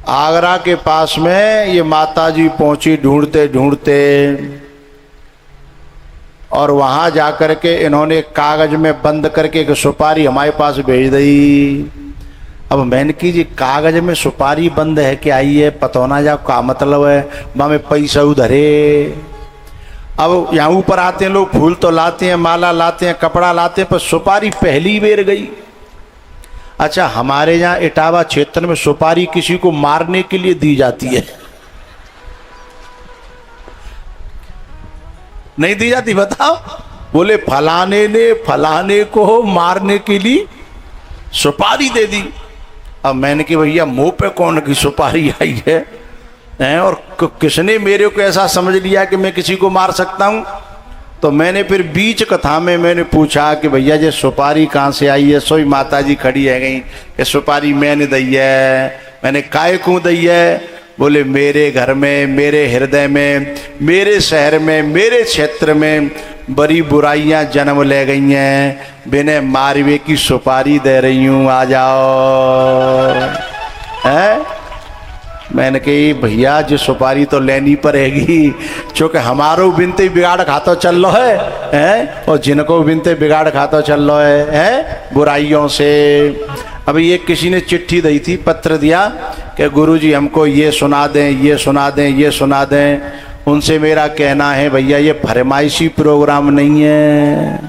आगरा के पास में ये माताजी पहुंची ढूंढते ढूंढते, और वहां जाकर के इन्होंने कागज में बंद करके एक सुपारी हमारे पास भेज दी। अब मैंने की जी कागज में सुपारी बंद है क्या, ये पता ना जा का मतलब है, में पैसा उधरे। अब यहाँ ऊपर आते हैं लोग, फूल तो लाते हैं, माला लाते हैं, कपड़ा लाते हैं, पर सुपारी पहली बेर गई। अच्छा, हमारे यहाँ इटावा क्षेत्र में सुपारी किसी को मारने के लिए दी जाती है, नहीं दी जाती? बताओ। बोले फलाने ने फलाने को मारने के लिए सुपारी दे दी। अब मैंने कि भैया मुंह पे कौन की सुपारी आई है, और किसने मेरे को ऐसा समझ लिया कि मैं किसी को मार सकता हूं? तो मैंने फिर बीच कथा में मैंने पूछा कि भैया ये सुपारी कहाँ से आई है? सोई माता जी खड़ी है गई कि सुपारी मैंने दी है। मैंने काय को दी है? बोले मेरे घर में, मेरे हृदय में, मेरे शहर में, मेरे क्षेत्र में बड़ी बुराइयां जन्म ले गई हैं, बिना मारवे की सुपारी दे रही हूं, आ जाओ। है? मैंने कही भैया जो सुपारी तो लेनी पड़ेगी, क्योंकि हमारो बिनते बिगाड़ खाता चल लो है, और जिनको बिनते बिगाड़ खाता चल लो है बुराइयों से। अभी ये किसी ने चिट्ठी दी थी, पत्र दिया कि गुरुजी हमको ये सुना दें, ये सुना दें, ये सुना दें। उनसे मेरा कहना है भैया ये फरमाइशी प्रोग्राम नहीं है,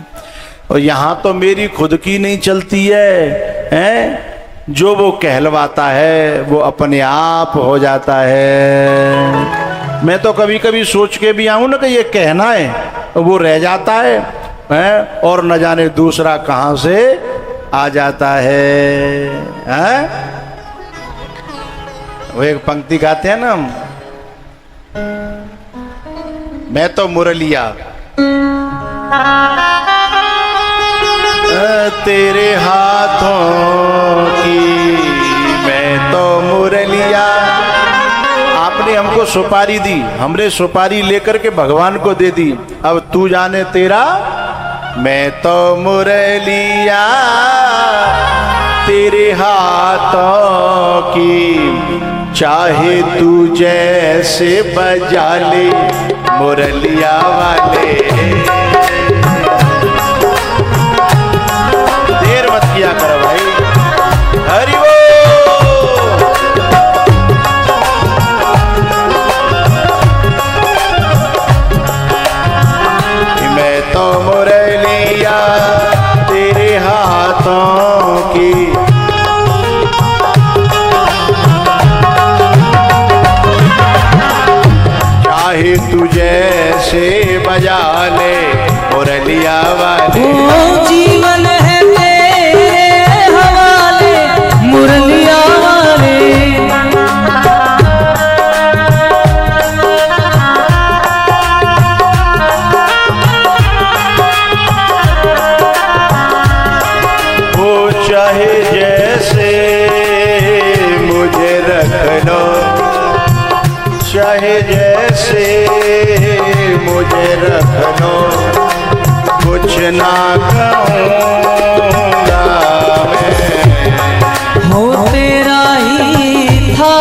और यहाँ तो मेरी खुद की नहीं चलती है? जो वो कहलवाता है वो अपने आप हो जाता है। मैं तो कभी कभी सोच के भी आऊँ ना कि ये कहना है, वो रह जाता है और न जाने दूसरा कहाँ से आ जाता है? वो एक पंक्ति गाते हैं ना, मैं तो मुरलिया तेरे हाथों की, मैं तो मुरलिया। आपने हमको सुपारी दी, हमने सुपारी लेकर के भगवान को दे दी। अब तू जाने तेरा, मैं तो मुरलिया तेरे हाथों की, चाहे तू जैसे बजा ले मुरलिया वाले। देर मत किया कर भाई, हरि बोल। मैं तो मुरलिया तेरे हाथों की, चाहे तू जैसे बजा ले मुरलिया वाले। जीवन है तेरे हवाले मुरलिया वाले, वो चाहे जैसे मुझे रख लो, चाहे जैसे मुझे रख लो, कुछ ना कहूँगा मैं। हो तेरा ही था,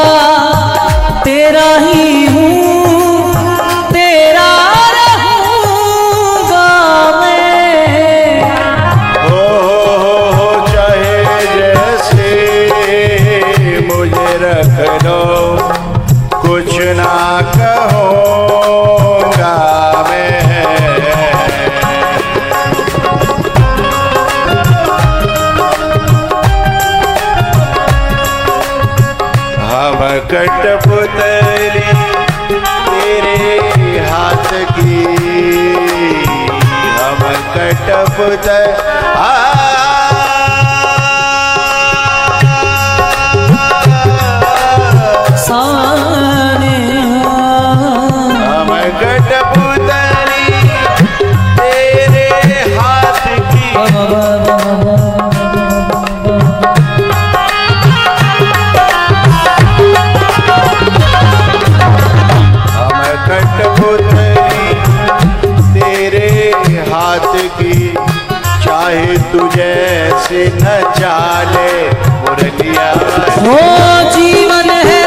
तेरा ही हूँ, तेरा रहूँगा मैं। हो चाहे जैसे मुझे रख लो, कुछ ना कहूँगा मैं। हम कठपुतली तेरे हाथ की, हम कठपुतली हम कठपुतली तेरे हाथ की, कठपुतली तेरे हाथ की, चाहे तू जैसे न चाले मुरलिया। हो जीवन है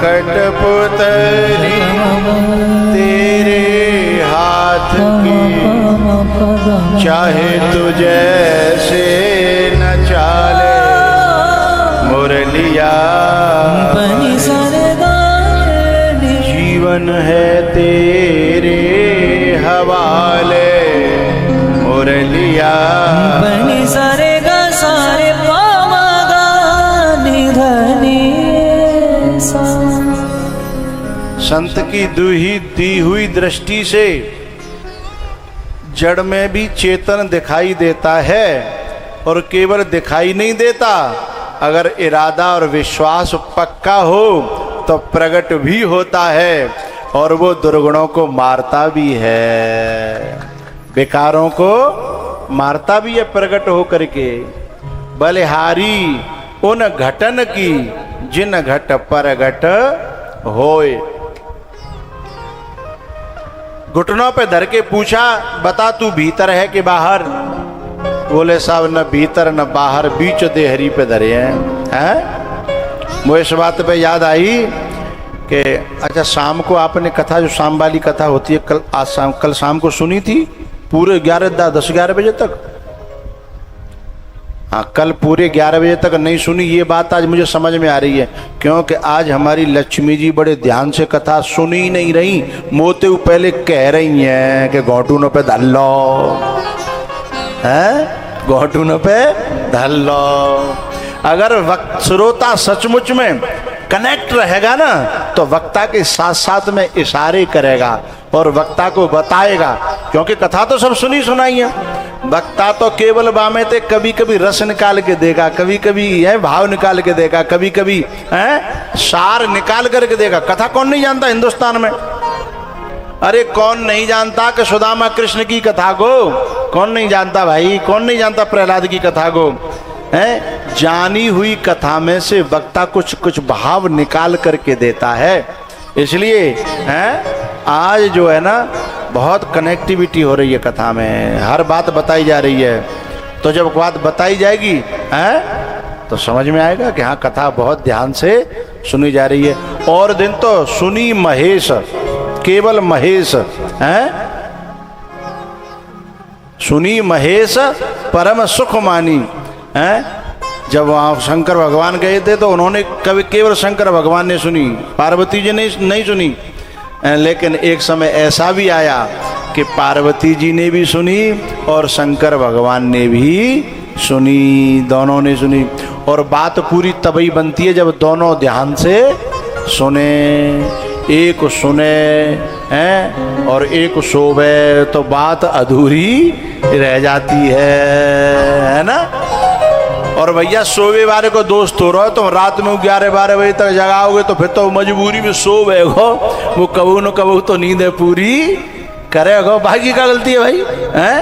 कठपुतली तेरे हाथ की, चाहे तू जैसे न चाले मुरलिया। बनी सरदारनी जीवन है तेरे हवाले मुरलिया। बनी सरेगा सारे पामगा निधनी सा। संत की दी हुई दृष्टि से जड़ में भी चेतन दिखाई देता है, और केवल दिखाई नहीं देता, अगर इरादा और विश्वास पक्का हो तो प्रकट भी होता है, और वो दुर्गुणों को मारता भी है, विकारों को मारता भी है प्रकट होकर के। बलिहारी उन घटन की जिन घट पर घट होए। घुटनों पे धर के पूछा, बता तू भीतर है कि बाहर? बोले साहब न भीतर न बाहर, बीच देहरी पे धरे हैं। मुझे इस बात पे याद आई कि अच्छा शाम को आपने कथा, जो शाम वाली कथा होती है, कल शाम को सुनी थी पूरे 10-11 बजे तक। हाँ, कल पूरे 11 बजे तक नहीं सुनी, ये बात आज मुझे समझ में आ रही है, क्योंकि आज हमारी लक्ष्मी जी बड़े ध्यान से कथा सुनी नहीं रही, मोते पहले कह रही हैं कि घोटूनों पे धर लो, हैं घोटूनों पे धर लो। अगर श्रोता सचमुच में कनेक्ट रहेगा ना, तो वक्ता के साथ साथ में इशारे करेगा और वक्ता को बताएगा, क्योंकि कथा तो सब सुनी सुनाई है। वक्ता तो केवल बामे ते कभी कभी रस निकाल के देगा, कभी कभी है भाव निकाल के देगा, कभी कभी है सार निकाल करके देगा। कथा कौन नहीं जानता हिंदुस्तान में? अरे कौन नहीं जानता कि सुदामा कृष्ण की कथा को? कौन नहीं जानता भाई? कौन नहीं जानता प्रहलाद की कथा को? है जानी हुई कथा में से वक्ता कुछ कुछ भाव निकाल करके देता है। इसलिए है आज जो है ना, बहुत कनेक्टिविटी हो रही है कथा में, हर बात बताई जा रही है। तो जब बात बताई जाएगी है तो समझ में आएगा कि हाँ कथा बहुत ध्यान से सुनी जा रही है। और दिन तो सुनी महेश, केवल महेश है, सुनी महेश परम सुख मानी है। जब वहाँ शंकर भगवान गए थे तो उन्होंने कभी केवल शंकर भगवान ने सुनी, पार्वती जी ने नहीं सुनी। लेकिन एक समय ऐसा भी आया कि पार्वती जी ने भी सुनी और शंकर भगवान ने भी सुनी, दोनों ने सुनी। और बात पूरी तभी बनती है जब दोनों ध्यान से सुने। एक सुने हैं और एक सोवे तो बात अधूरी रह जाती है ना। और भैया सोवे वाले को दोस्त हो रहा है, तुम रात में 11-12 बजे तक जगाओगे तो फिर तो मजबूरी में सोवेगो, वो कबू न कबू तो नींद पूरी करेगो। बाकी क्या गलती है भाई हैं?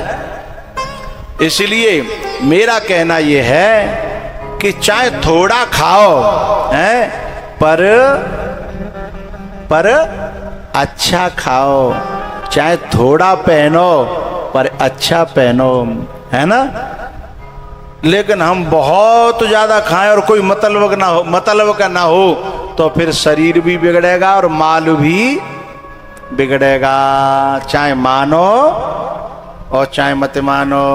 इसलिए मेरा कहना ये है कि चाहे थोड़ा खाओ हैं, पर अच्छा खाओ, चाहे थोड़ा पहनो पर अच्छा पहनो, है ना। लेकिन हम बहुत ज्यादा खाएं और कोई मतलब का ना हो तो फिर शरीर भी बिगड़ेगा और माल भी बिगड़ेगा, चाहे मानो और चाहे मत मानो।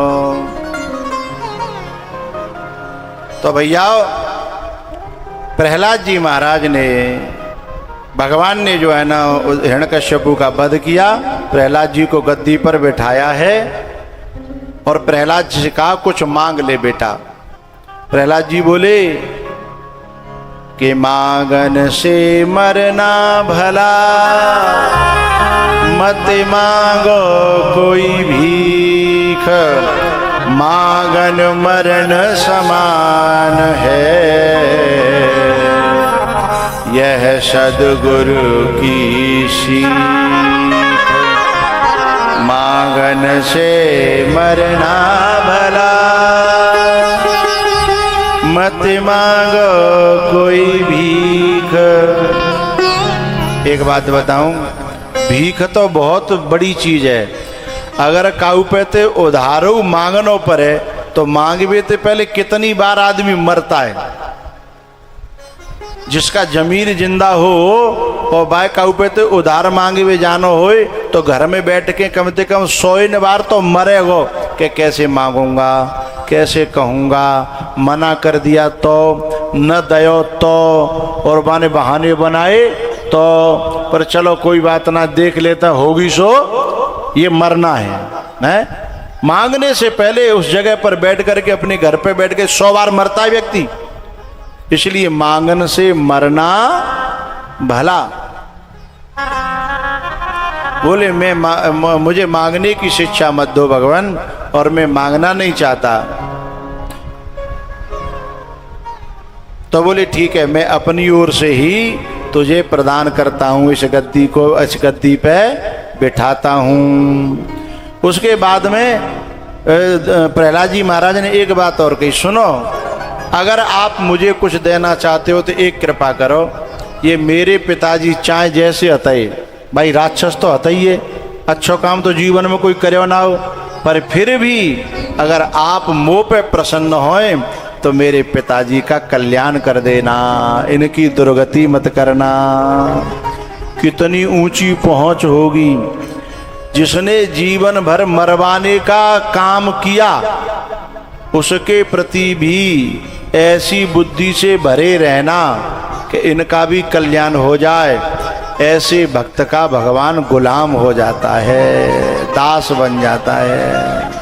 तो भैया प्रहलाद जी महाराज ने, भगवान ने जो है ना हिरण्यकश्यपु का वध किया, प्रहलाद जी को गद्दी पर बिठाया है और प्रहलाद जी से कहा कुछ मांग ले बेटा। प्रहलाद जी बोले कि मांगन से मरना भला, मत मांगो कोई भीख, मांगन मरण समान है, यह सद्गुरु की सीख। मांगन से मरना भला, मत मांगो कोई भीख। एक बात बताऊं, भीख तो बहुत बड़ी चीज है। अगर काऊ पे उधारो मांगनो पर है तो मांगवे तो पहले कितनी बार आदमी मरता है। जिसका जमीर जिंदा हो और बाय काऊ पे तो उधार मांगे हुए जानो होए तो घर में बैठ के कम से कम 100 बार तो मरेगो कि कैसे मांगूंगा, कैसे कहूँगा, मना कर दिया तो, न दयो तो, और बाने बहाने बनाए तो, पर चलो कोई बात ना, देख लेता होगी सो, ये मरना है। मांगने से पहले उस जगह पर बैठ करके अपने घर पे बैठ के 100 बार मरता है व्यक्ति। इसलिए मांगन से मरना भला। बोले मुझे मांगने की शिक्षा मत दो भगवान, और मैं मांगना नहीं चाहता। तो बोले ठीक है, मैं अपनी ओर से ही तुझे प्रदान करता हूं, इस गद्दी को इस गद्दी पे बिठाता हूं। उसके बाद में प्रहलाद जी महाराज ने एक बात और कही, सुनो, अगर आप मुझे कुछ देना चाहते हो तो एक कृपा करो, ये मेरे पिताजी चाहे जैसे हतई, भाई राक्षस तो हतई है, अच्छो काम तो जीवन में कोई करे ना हो, पर फिर भी अगर आप मुँह पे प्रसन्न होए तो मेरे पिताजी का कल्याण कर देना, इनकी दुर्गति मत करना। कितनी ऊंची पहुंच होगी। जिसने जीवन भर मरवाने का काम किया उसके प्रति भी ऐसी बुद्धि से भरे रहना कि इनका भी कल्याण हो जाए। ऐसे भक्त का भगवान गुलाम हो जाता है, दास बन जाता है।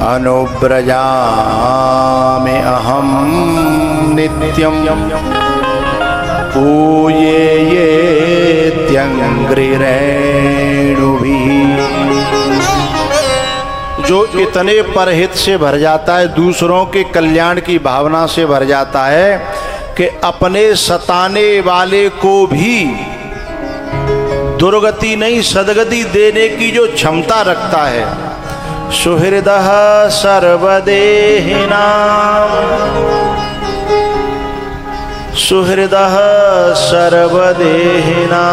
अनुव्रजामि अहम नित्यम पूये ये त्यंग्रिरेणुभिः। जो इतने परहित से भर जाता है, दूसरों के कल्याण की भावना से भर जाता है कि अपने सताने वाले को भी दुर्गति नहीं सदगति देने की जो क्षमता रखता है। सुहृदः सर्वदेहिनां, सुहृदः सर्वदेहिनां,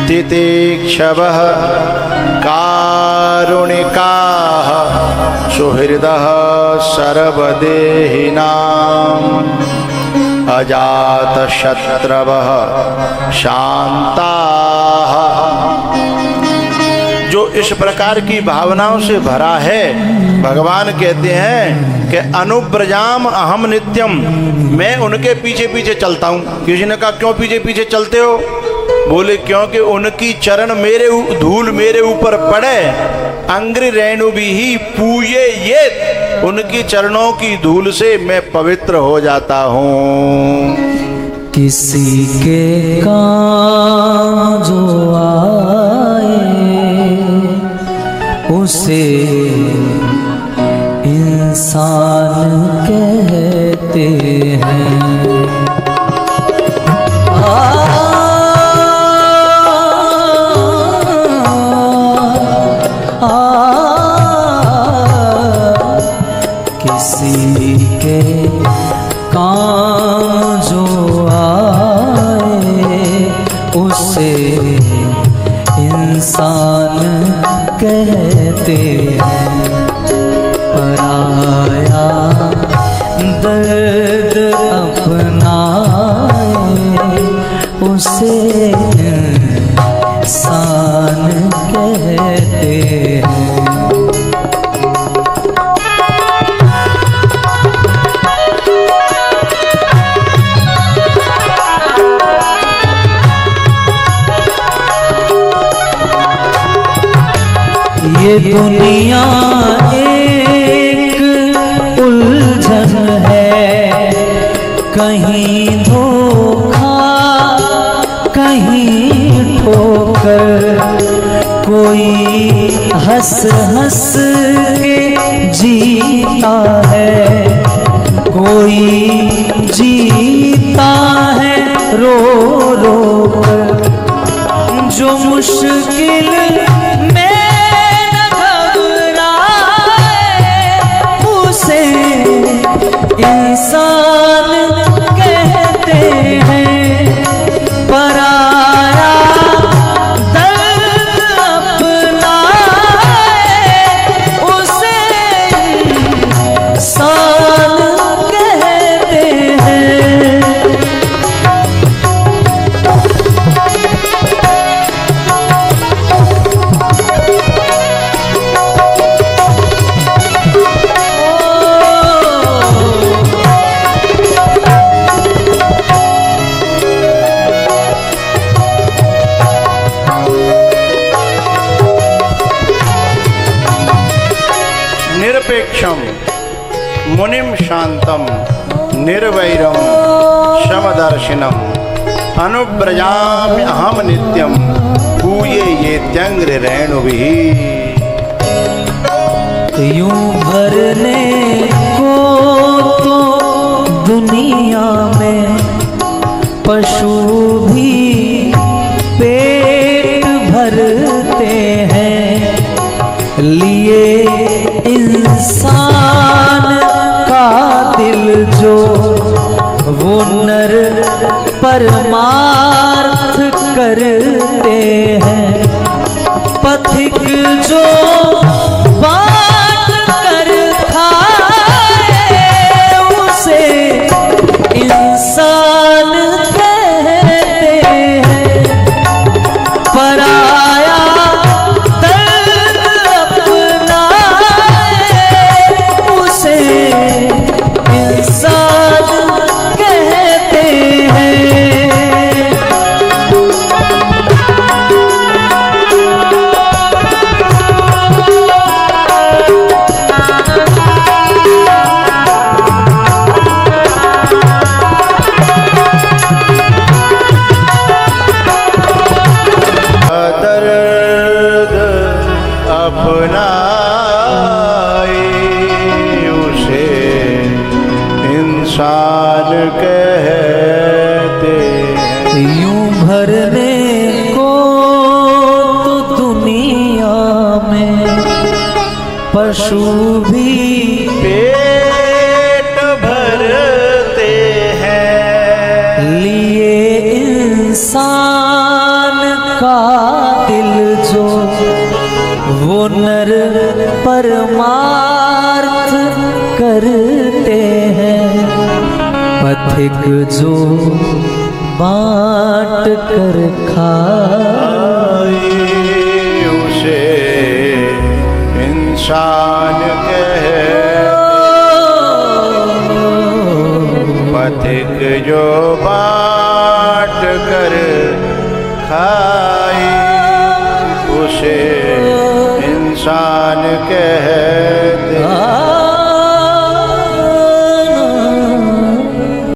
तितिक्षवः कारुणिकाः, सुहृदः सर्वदेहिनां, अजातशत्रवः शान्ताः। जो इस प्रकार की भावनाओं से भरा है, भगवान कहते हैं कि अनुव्रजाम अहम नित्यम, मैं उनके पीछे पीछे चलता हूँ। किसी ने कहा क्यों पीछे पीछे चलते हो? बोले क्योंकि उनकी चरण मेरे धूल मेरे ऊपर पड़े, अंग्रि रेणु भी ही पूये ये, उनकी चरणों की धूल से मैं पवित्र हो जाता हूँ। किसी के काम जो आए उसे इंसान कहते हैं। किसी के काम जो आए उसे इंसान कहते हैं। पराया दर्द अपनाए उसे इंसान कहते हैं। ये दुनिया एक उलझन है, कहीं धोखा कहीं ठोकर, कोई हंस हंस के जीता है, कोई जीता है रो रो कर। जो मुश्किल इंसान कहते हैं। सुरेशम मुनिम शांतम निर्वैरम समदर्शिनम अनुव्रजामि अहम नित्यम पूये ये त्यंग्र रेणुभिः। यूं भरने को तो दुनिया में पशु भी पेट भरते हैं, लिए इंसान का दिल जो वो नर परमार्थ करते हैं। पथिक जो बांट कर खाए उसे इंसान कहते हैं। पराया दर्द अपनाए उसे इंसान कहते हैं। दर्द अपनाए उसे इंसान कहते हैं। यूं भरने को तो दुनिया में पशु भी पेट भरते हैं, लिए इंसान का दिल जो वो नर परमार्थ करते हैं। पथिक जो बांट कर खाए उसे इंसान कहते। पथिक जो बांट कर खाए उसे इंसान कहते।